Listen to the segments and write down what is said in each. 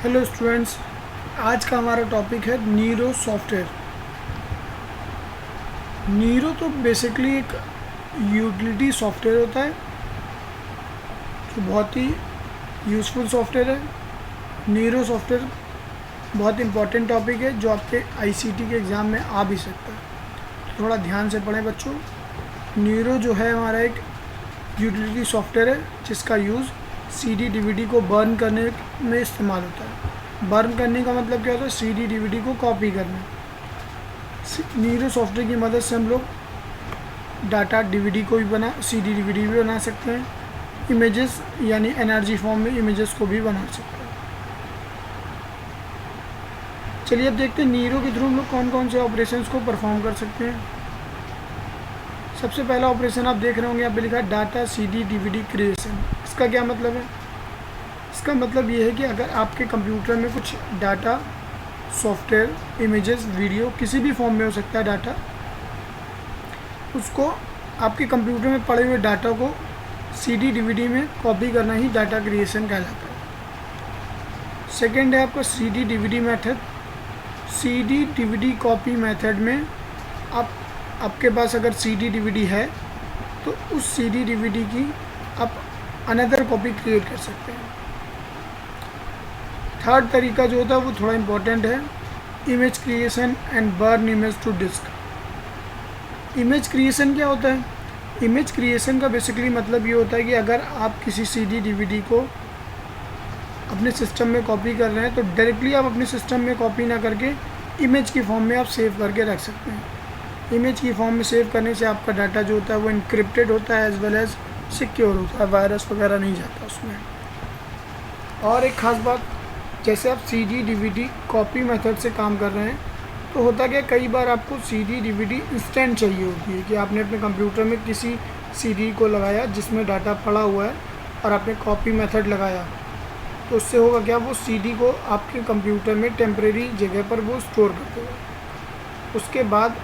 Hello students, आज का हमारा टॉपिक है नीरो सॉफ्टवेयर। नीरो तो बेसिकली एक यूटिलिटी सॉफ्टवेयर होता है जो बहुत ही यूज़फुल सॉफ्टवेयर है। नीरो सॉफ्टवेयर बहुत इंपॉर्टेंट टॉपिक है जो आपके आईसीटी के एग्ज़ाम में आ भी सकता है, तो थोड़ा ध्यान से पढ़ें बच्चों। नीरो जो है हमारा एक यूटिलिटी सॉफ्टवेयर है जिसका यूज़ सीडी डीवीडी को बर्न करने में इस्तेमाल होता है। बर्न करने का मतलब क्या होता है? सीडी डीवीडी को कॉपी करना। नीरो सॉफ्टवेयर की मदद से हम लोग डाटा डीवीडी को भी सीडी डीवीडी भी बना सकते हैं। इमेजेस यानी एनआरजी फॉर्म में इमेजेस को भी बना सकते हैं। चलिए अब देखते हैं नीरो के थ्रू हम लोग कौन कौन से ऑपरेशंस को परफॉर्म कर सकते हैं। सबसे पहला ऑपरेशन आप देख रहे होंगे, यहाँ पे लिखा है डाटा सीडी डीवीडी क्रिएशन। इसका क्या मतलब है? इसका मतलब ये है कि अगर आपके कंप्यूटर में कुछ डाटा, सॉफ्टवेयर, इमेजेस, वीडियो, किसी भी फॉर्म में हो सकता है डाटा, उसको आपके कंप्यूटर में पड़े हुए डाटा को सीडी डीवीडी में कॉपी करना ही डाटा क्रिएशन कहलाता है। सेकेंड है आपका CD DVD method. CD DVD copy method में आपके पास अगर सीडी डीवीडी है तो उस सीडी डीवीडी की आप अनदर कॉपी क्रिएट कर सकते हैं। थर्ड तरीका जो होता है वो थोड़ा इम्पोर्टेंट है, image creation and burn image to disc. Image creation क्या होता है? इमेज क्रिएशन का बेसिकली मतलब ये होता है कि अगर आप किसी सीडी डीवीडी को अपने सिस्टम में कॉपी कर रहे हैं तो डायरेक्टली आप अपने सिस्टम में कॉपी ना करके इमेज की फॉर्म में आप सेव करके रख सकते हैं। इमेज की फॉर्म में सेव करने से आपका डाटा जो होता है वो इनक्रिप्टेड होता है एज वेल एज सिक्योर होता है, वायरस वगैरह नहीं जाता उसमें। और एक ख़ास बात, जैसे आप सीडी डीवीडी कॉपी मेथड से काम कर रहे हैं तो होता क्या, कई बार आपको सीडी डीवीडी इंस्टेंट चाहिए होती है कि आपने अपने कंप्यूटर में किसी सीडी को लगाया जिसमें डाटा पड़ा हुआ है और आपने कॉपी मेथड लगाया, तो उससे होगा क्या, वो सीडी को आपके कंप्यूटर में टेम्परेरी जगह पर वो स्टोर कर देगा। उसके बाद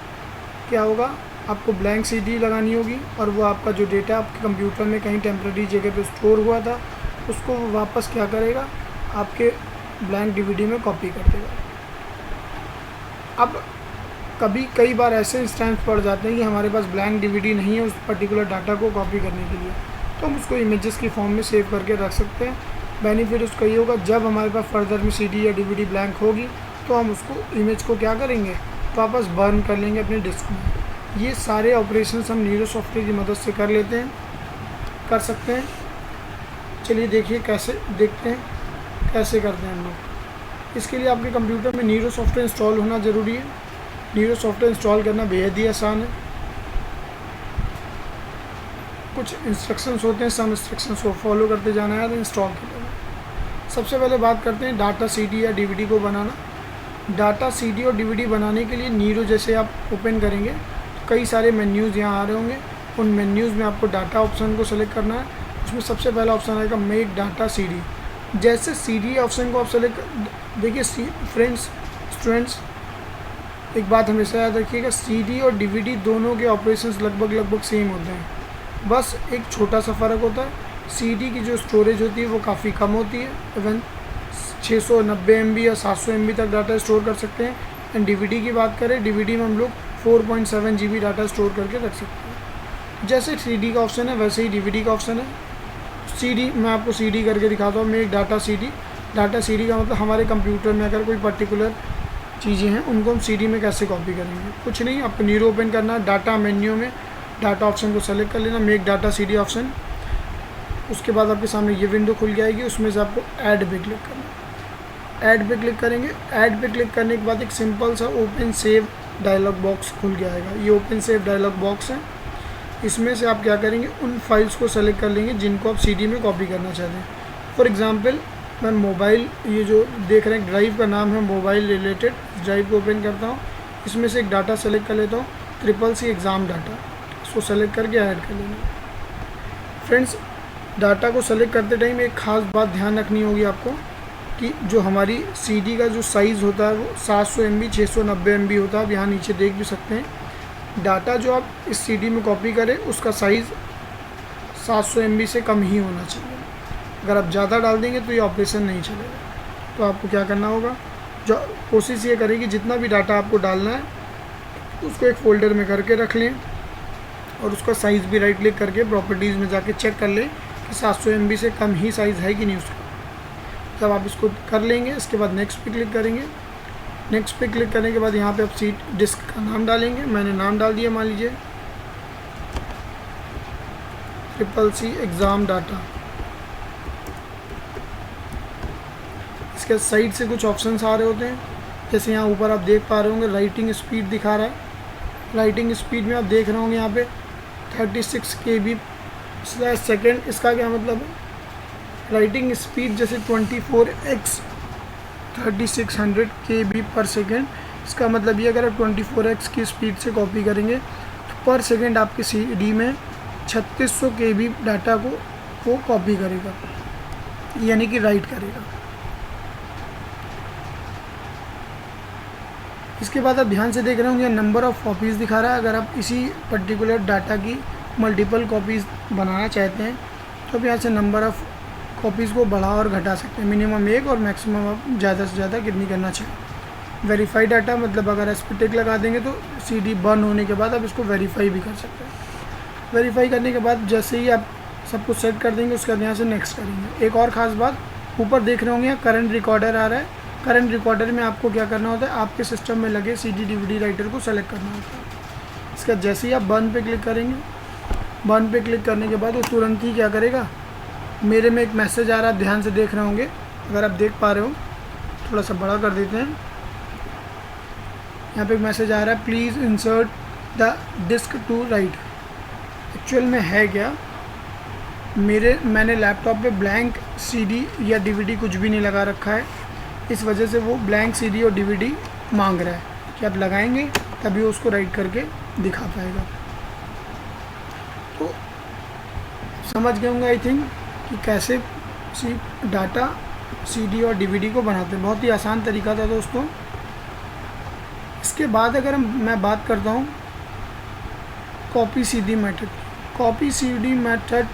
क्या होगा, आपको ब्लैंक सीडी लगानी होगी और वो आपका जो डेटा आपके कंप्यूटर में कहीं टेम्परेरी जगह पे स्टोर हुआ था उसको वो वापस क्या करेगा, आपके ब्लैंक डीवीडी में कॉपी कर देगा। अब कई बार ऐसे इंस्टेंस पड़ जाते हैं कि हमारे पास ब्लैंक डीवीडी नहीं है उस पर्टिकुलर डाटा को कॉपी करने के लिए, तो हम उसको इमेजेस की फॉर्म में सेव करके रख सकते हैं। बेनिफिट उसका ये होगा, जब हमारे पास फर्दर में सीडी या डीवीडी ब्लैंक होगी तो हम उसको इमेज को क्या करेंगे, वापस बर्न कर लेंगे अपने डिस्क में। ये सारे ऑपरेशंस हम नीरो सॉफ्टवेयर की मदद से कर सकते हैं। चलिए देखते हैं कैसे करते हैं हम लोग। इसके लिए आपके कंप्यूटर में नीरो सॉफ्टवेयर इंस्टॉल होना ज़रूरी है। नीरो सॉफ्टवेयर इंस्टॉल करना बेहद ही आसान है। कुछ इंस्ट्रक्शंस होते हैं, सब इंस्ट्रक्शंस को फॉलो करते जाना है इंस्टॉल के लिए। सबसे पहले बात करते हैं डाटा सीडी या डीवीडी को बनाना। डाटा सीडी और डीवीडी बनाने के लिए नीरो जैसे आप ओपन करेंगे तो कई सारे मेन्यूज़ यहाँ आ रहे होंगे। उन मेन्यूज़ में आपको डाटा ऑप्शन को सेलेक्ट करना है। उसमें सबसे पहला ऑप्शन आएगा मेक डाटा सीडी। जैसे सीडी ऑप्शन को आप सेलेक्ट, देखिए स्टूडेंट्स एक बात हमेशा याद रखिएगा, सीडी और डीवीडी दोनों के ऑपरेशंस लगभग सेम होते हैं, बस एक छोटा सा फ़र्क होता है। सीडी की जो स्टोरेज होती है वो काफ़ी कम होती है, इवन 690 MB या 700 MB तक डाटा स्टोर कर सकते हैं। एंड डीवीडी की बात करें, डीवीडी में हम लोग 4.7 GB डाटा स्टोर करके रख सकते हैं। जैसे सीडी का ऑप्शन है वैसे ही डीवीडी का ऑप्शन है। सीडी मैं आपको सीडी करके दिखाता हूँ, make data CD. Data CD का मतलब हमारे कंप्यूटर में अगर कोई पर्टिकुलर चीज़ें हैं उनको हम सीडी में कैसे कॉपी करेंगे। कुछ नहीं, आपको नीरो ओपन करना है, डाटा मेन्यू में डाटा ऑप्शन को सेलेक्ट कर लेना, मेक डाटा सीडी ऑप्शन। उसके बाद आपके सामने ये विंडो खुल जाएगी, उसमें से आपको ऐड पे क्लिक करना है। ऐड पे क्लिक करेंगे। ऐड पे क्लिक करने के बाद एक सिंपल सा ओपन सेव डायलॉग बॉक्स खुल के आएगा। ये ओपन सेव डायलॉग बॉक्स है। इसमें से आप क्या करेंगे, उन फाइल्स को सेलेक्ट कर लेंगे जिनको आप सीडी में कॉपी करना चाहते हैं। फॉर एग्जांपल मैं मोबाइल, ये जो देख रहे हैं ड्राइव का नाम है मोबाइल रिलेटेड, ड्राइव को ओपन करता हूँ। इसमें से एक डाटा सेलेक्ट कर लेता हूँ, CCC एग्ज़ाम डाटा। इसको सेलेक्ट करके ऐड कर लेंगे। फ्रेंड्स, डाटा को सेलेक्ट करते टाइम एक ख़ास बात ध्यान रखनी होगी आपको कि जो हमारी सीडी का जो साइज़ होता है वो 700 MB 690 MB होता है। आप यहाँ नीचे देख भी सकते हैं। डाटा जो आप इस सीडी में कॉपी करें उसका साइज़ 700 MB से कम ही होना चाहिए। अगर आप ज़्यादा डाल देंगे तो ये ऑपरेशन नहीं चलेगा। तो आपको क्या करना होगा, जो कोशिश ये करें कि जितना भी डाटा आपको डालना है उसको एक फ़ोल्डर में करके रख लें और उसका साइज़ भी राइट क्लिक करके प्रॉपर्टीज़ में जाके चेक कर लें कि 700 MB से कम ही साइज़ है कि नहीं उसका। जब आप इसको कर लेंगे इसके बाद नेक्स्ट पे क्लिक करेंगे। नेक्स्ट पे क्लिक करने के बाद यहाँ पे आप सीट डिस्क का नाम डालेंगे। मैंने नाम डाल दिया, मान लीजिए CCC एग्ज़ाम डाटा। इसके साइड से कुछ ऑप्शंस आ रहे होते हैं, जैसे यहाँ ऊपर आप देख पा रहे होंगे राइटिंग स्पीड दिखा रहा है। राइटिंग स्पीड में आप देख रहे होंगे यहाँ पे 36 KB/सेकेंड। इसका क्या मतलब है, राइटिंग स्पीड जैसे 24x 3600 KB/सेकेंड। इसका मतलब ये अगर आप 24x की स्पीड से कॉपी करेंगे तो पर सेकेंड आपके CD में 3600 KB डाटा को कॉपी करेगा, यानी कि राइट करेगा। इसके बाद आप ध्यान से देख रहे होंगे नंबर ऑफ़ कॉपीज़ दिखा रहा है। अगर आप इसी पर्टिकुलर डाटा की मल्टीपल कॉपीज़ बनाना चाहते हैं तो आप यहाँ से नंबर ऑफ़ कॉपीज़ को बढ़ा और घटा सकते हैं। मिनिमम 1 और मैक्सिमम आप ज़्यादा से ज़्यादा कितनी करना चाहिए। वेरीफाई डाटा मतलब अगर एस पे टिक लगा देंगे तो CD बर्न होने के बाद आप इसको वेरीफाई भी कर सकते हैं। वेरीफाई करने के बाद जैसे ही आप सब कुछ सेट कर देंगे उसके बाद यहाँ से नेक्स्ट करेंगे। एक और ख़ास बात, ऊपर देख रहे होंगे करंट रिकॉर्डर आ रहा है। करंट रिकॉर्डर में आपको क्या करना होता है, आपके सिस्टम में लगे CD DVD राइटर को सेलेक्ट करना होता है। इसका जैसे ही आप बर्न पे क्लिक करेंगे, बर्न पे क्लिक करने के बाद वो तुरंत ही क्या करेगा, मेरे में एक मैसेज आ रहा है, आप ध्यान से देख रहे होंगे। अगर आप देख पा रहे हो, थोड़ा सा बड़ा कर देते हैं। यहाँ पे एक मैसेज आ रहा है, please insert the disc to write. Actual में है क्या, मैंने लैपटॉप पे ब्लैंक CD या DVD कुछ भी नहीं लगा रखा है, इस वजह से वो ब्लैंक CD और DVD मांग रहा है कि आप लगाएंगे तभी वो उसको राइट करके दिखा पाएगा। तो समझ गए होंगे आई थिंक कि कैसे डाटा CD और DVD को बनाते हैं। बहुत ही आसान तरीका था दोस्तों। इसके बाद अगर मैं बात करता हूँ copy CD method. Copy CD method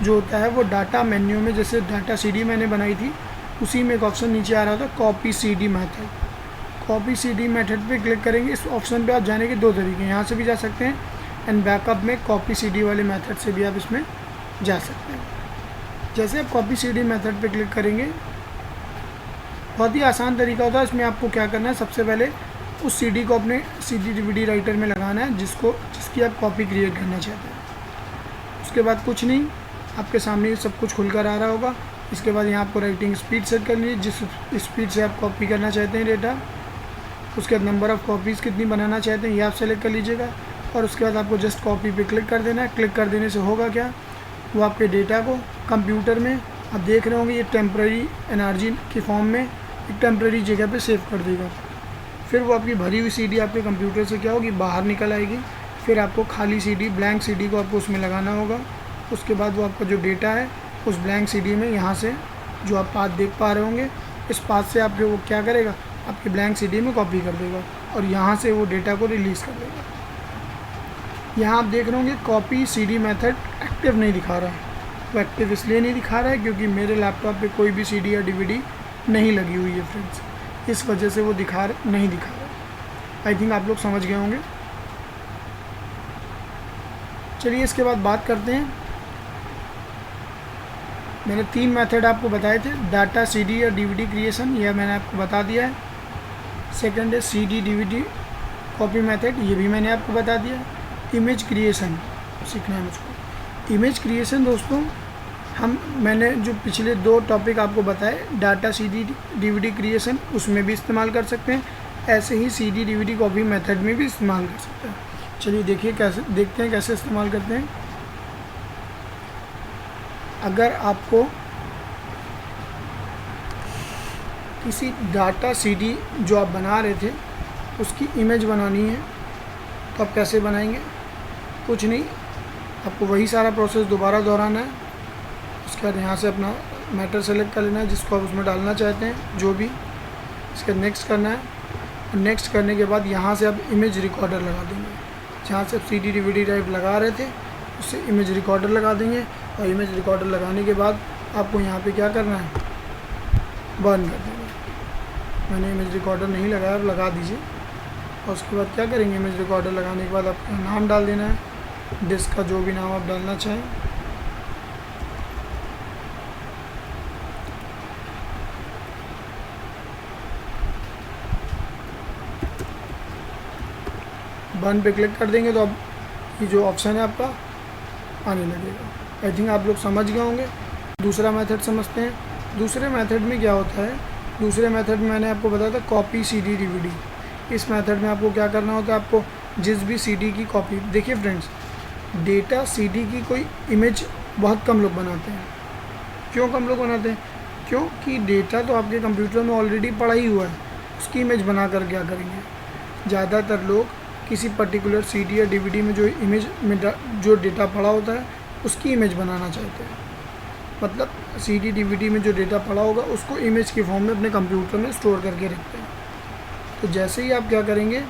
जो होता है वो डाटा मेन्यू में, जैसे डाटा CD मैंने बनाई थी उसी में एक ऑप्शन नीचे आ रहा था copy CD method. Copy CD method पे क्लिक करेंगे। इस ऑप्शन पे आप जाने के दो तरीके हैं, यहाँ से भी जा सकते हैं एंड बैकअप में कॉपी CD वाले मेथड से भी आप इसमें जा सकते हैं। जैसे आप कॉपी CD मेथड पे क्लिक करेंगे, बहुत ही आसान तरीका होता है। इसमें आपको क्या करना है, सबसे पहले उस CD को अपने CD DVD राइटर में लगाना है जिसकी आप कॉपी क्रिएट करना चाहते हैं। उसके बाद कुछ नहीं, आपके सामने सब कुछ खुलकर आ रहा होगा। इसके बाद यहाँ आपको राइटिंग स्पीड सेट करनी है, जिस स्पीड से आप कॉपी करना चाहते हैं डेटा। उसके बाद नंबर ऑफ़ कॉपीज़ कितनी बनाना चाहते हैं ये आप सेलेक्ट कर लीजिएगा और उसके बाद आपको जस्ट कॉपी पे क्लिक कर देना है। क्लिक कर देने से होगा क्या, वो आपके डेटा को कंप्यूटर में आप देख रहे होंगे ये टेम्प्रेरी एनर्जी के फॉर्म में एक टेम्प्रेरी जगह पे सेव कर देगा। फिर वो आपकी भरी हुई CD आपके कंप्यूटर से क्या होगी, बाहर निकल आएगी। फिर आपको खाली CD, ब्लैंक CD को आपको उसमें लगाना होगा। उसके बाद वो आपका जो डेटा है उस ब्लैंक CD में यहाँ से जो आप पाथ देख पा रहे होंगे, इस पाथ से आपके वो क्या करेगा, आपके ब्लैंक CD में कॉपी कर देगा और यहाँ से वो डेटा को रिलीज़ कर देगा। यहाँ आप देख रहे होंगे कॉपी CD मेथड एक्टिव नहीं दिखा रहा है। वो एक्टिव इसलिए नहीं दिखा रहा है क्योंकि मेरे लैपटॉप पे कोई भी CD या DVD नहीं लगी हुई है फ्रेंड्स, इस वजह से वो नहीं दिखा रहा है। आई थिंक आप लोग समझ गए होंगे। चलिए इसके बाद बात करते हैं, मैंने 3 मेथड आपको बताए थे, डाटा CD या DVD क्रिएशन, यह मैंने आपको बता दिया है। सेकंड है CD DVD कॉपी मेथड, ये भी मैंने आपको बता दिया। इमेज क्रिएशन सीखना है मुझको। इमेज क्रिएशन दोस्तों मैंने जो पिछले 2 टॉपिक आपको बताए, डाटा CD DVD क्रिएशन, उसमें भी इस्तेमाल कर सकते हैं। ऐसे ही CD DVD कॉपी मेथड में भी इस्तेमाल कर सकते हैं। चलिए देखते हैं कैसे इस्तेमाल करते हैं। अगर आपको किसी डाटा CD जो आप बना रहे थे उसकी इमेज बनानी है तो आप कैसे बनाएंगे, कुछ नहीं, आपको वही सारा प्रोसेस दोबारा दोहराना है। उसके बाद यहाँ से अपना मैटर सेलेक्ट कर लेना है जिसको आप उसमें डालना चाहते हैं, जो भी। इसके बाद नेक्स्ट करना है। नेक्स्ट करने के बाद यहाँ से आप इमेज रिकॉर्डर लगा देंगे, जहाँ से आप CD DVD ड्राइव लगा रहे थे उससे इमेज रिकॉर्डर लगा देंगे और इमेज रिकॉर्डर लगाने के बाद आपको यहाँ पे क्या करना है, बर्न कर देंगे। मैंने इमेज रिकॉर्डर नहीं लगाया, आप लगा दीजिए। और उसके बाद क्या करेंगे, इमेज रिकॉर्डर लगाने के बाद आपका नाम डाल देना है, डिस्क का जो भी नाम आप डालना चाहें। बर्न पे क्लिक कर देंगे तो अब ये जो ऑप्शन है आपका आने लगेगा। आई थिंक आप लोग समझ गए होंगे। दूसरा मेथड समझते हैं। दूसरे मेथड में क्या होता है, दूसरे मेथड में मैंने आपको बताया था कॉपी CD DVD। इस मेथड में आपको क्या करना होता है, आपको जिस भी CD की कॉपी, देखिए फ्रेंड्स, डेटा CD की कोई इमेज बहुत कम लोग बनाते हैं। क्यों कम लोग बनाते हैं? क्योंकि डेटा तो आपके कंप्यूटर में ऑलरेडी पड़ा ही हुआ है, उसकी इमेज बना कर क्या करेंगे। ज़्यादातर लोग किसी पर्टिकुलर CD या DVD में जो इमेज में जो डेटा पड़ा होता है उसकी इमेज बनाना चाहते हैं। मतलब CD DVD में जो डेटा पड़ा होगा उसको इमेज के फॉर्म में अपने कंप्यूटर में स्टोर करके रखते हैं। तो जैसे ही आप क्या करेंगे,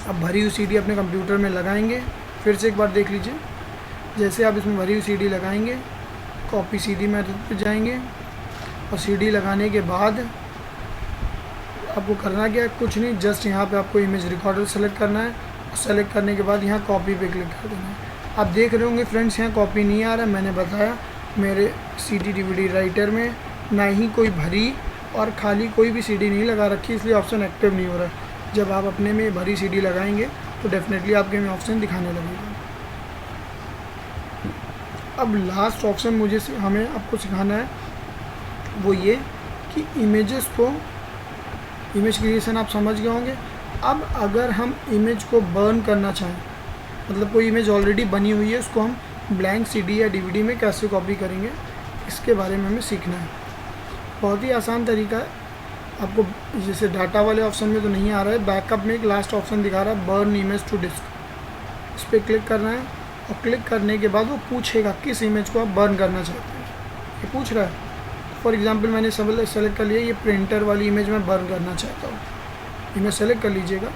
अब भरी हुई CD अपने कंप्यूटर में लगाएंगे। फिर से एक बार देख लीजिए, जैसे आप इसमें भरी हुई CD लगाएंगे, कॉपी CD मेथड पे जाएंगे और CD लगाने के बाद आपको करना क्या है, कुछ नहीं, जस्ट यहाँ पे आपको इमेज रिकॉर्डर सेलेक्ट करना है और सेलेक्ट करने के बाद यहाँ कॉपी पे क्लिक कर देना है। आप देख रहे होंगे फ्रेंड्स, यहाँ कॉपी नहीं आ रहा है। मैंने बताया मेरे CD DVD राइटर में ना ही कोई भरी और खाली कोई भी CD नहीं लगा रखी, इसलिए ऑप्शन एक्टिव नहीं हो रहा है। जब आप अपने में भरी CD लगाएंगे तो डेफिनेटली आपके में ऑप्शन दिखाने लगेगा। अब लास्ट ऑप्शन मुझे हमें आपको सिखाना है वो ये कि इमेजेस को, इमेज क्रिएशन आप समझ गए होंगे। अब अगर हम इमेज को बर्न करना चाहें, मतलब कोई इमेज ऑलरेडी बनी हुई है उसको हम ब्लैंक CD या DVD में कैसे कॉपी करेंगे, इसके बारे में हमें सीखना है। बहुत ही आसान तरीका है। आपको जैसे डाटा वाले ऑप्शन में तो नहीं आ रहा है, बैकअप में एक लास्ट ऑप्शन दिखा रहा है, बर्न इमेज टू डिस्क। इस पर क्लिक करना है और क्लिक करने के बाद वो पूछेगा किस इमेज को आप बर्न करना चाहते हैं, ये पूछ रहा है। फॉर एग्जांपल मैंने सेलेक्ट कर लिया, ये प्रिंटर वाली इमेज मैं बर्न करना चाहता हूँ, इमेज सेलेक्ट कर लीजिएगा।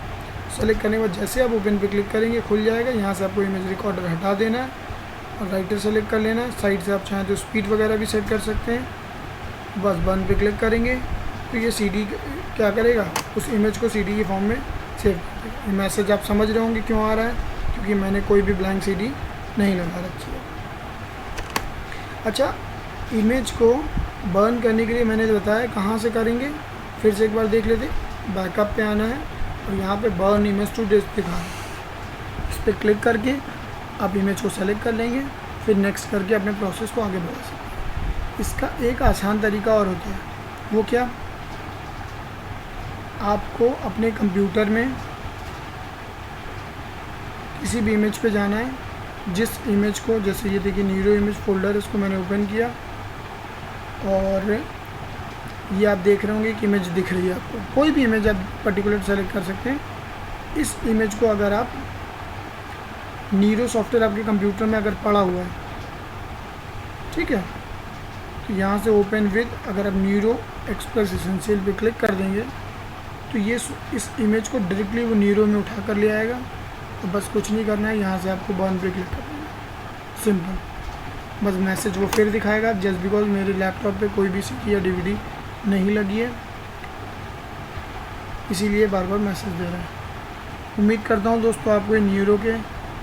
सेलेक्ट करने के बाद जैसे आप ओपन पे क्लिक करेंगे खुल जाएगा। यहाँ से आपको इमेज रिकॉर्डर हटा देना है और राइटर सेलेक्ट कर लेना है। साइड से आप चाहें तो स्पीड वगैरह भी सेट कर सकते हैं। बस बर्न पे क्लिक करेंगे तो ये CD क्या करेगा, उस इमेज को CD के फॉर्म में सेव कर देगा। ये मैसेज आप समझ रहे होंगे क्यों आ रहा है, क्योंकि मैंने कोई भी ब्लैंक CD नहीं लगा रखी है। अच्छा, इमेज को बर्न करने के लिए मैंने बताया कहाँ से करेंगे, फिर से एक बार देख लेते। बैकअप पे आना है और यहाँ पे बर्न इमेज टू डिस्क दिखा है, इस पर क्लिक करके आप इमेज को सेलेक्ट कर लेंगे, फिर नेक्स्ट करके अपने प्रोसेस को आगे बढ़ा सकते हैं। इसका एक आसान तरीका और होता है, वो क्या, आपको अपने कंप्यूटर में किसी भी इमेज पे जाना है, जिस इमेज को, जैसे ये देखिए नीरो इमेज फोल्डर, इसको मैंने ओपन किया और ये आप देख रहे होंगे कि इमेज दिख रही है आपको। कोई भी इमेज आप पर्टिकुलर सेलेक्ट कर सकते हैं। इस इमेज को अगर आप, नीरो सॉफ्टवेयर आपके कंप्यूटर में अगर पड़ा हुआ है, ठीक है, तो यहाँ से ओपन विद, अगर आप नीरो एक्सप्रेस एसेंशियल पे क्लिक कर देंगे तो ये इस इमेज को डायरेक्टली वो नीरो में उठा कर ले आएगा। तो बस कुछ नहीं करना है, यहाँ से आपको बर्न पे क्लिक करना है, सिंपल। बस मैसेज वो फिर दिखाएगा, जस्ट बिकॉज मेरे लैपटॉप पे कोई भी CD या DVD नहीं लगी है, इसीलिए बार बार मैसेज दे रहा है। उम्मीद करता हूँ दोस्तों आपको ये नीरो के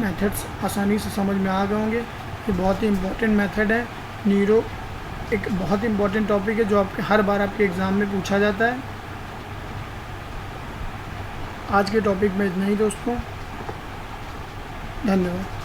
मेथड्स आसानी से समझ में आ गए होंगे। ये बहुत ही इम्पोर्टेंट मेथड है। नीरो एक बहुत इम्पोर्टेंट टॉपिक है जो आपके हर बार आपके एग्ज़ाम में पूछा जाता है। आज के टॉपिक में इतना ही दोस्तों, धन्यवाद।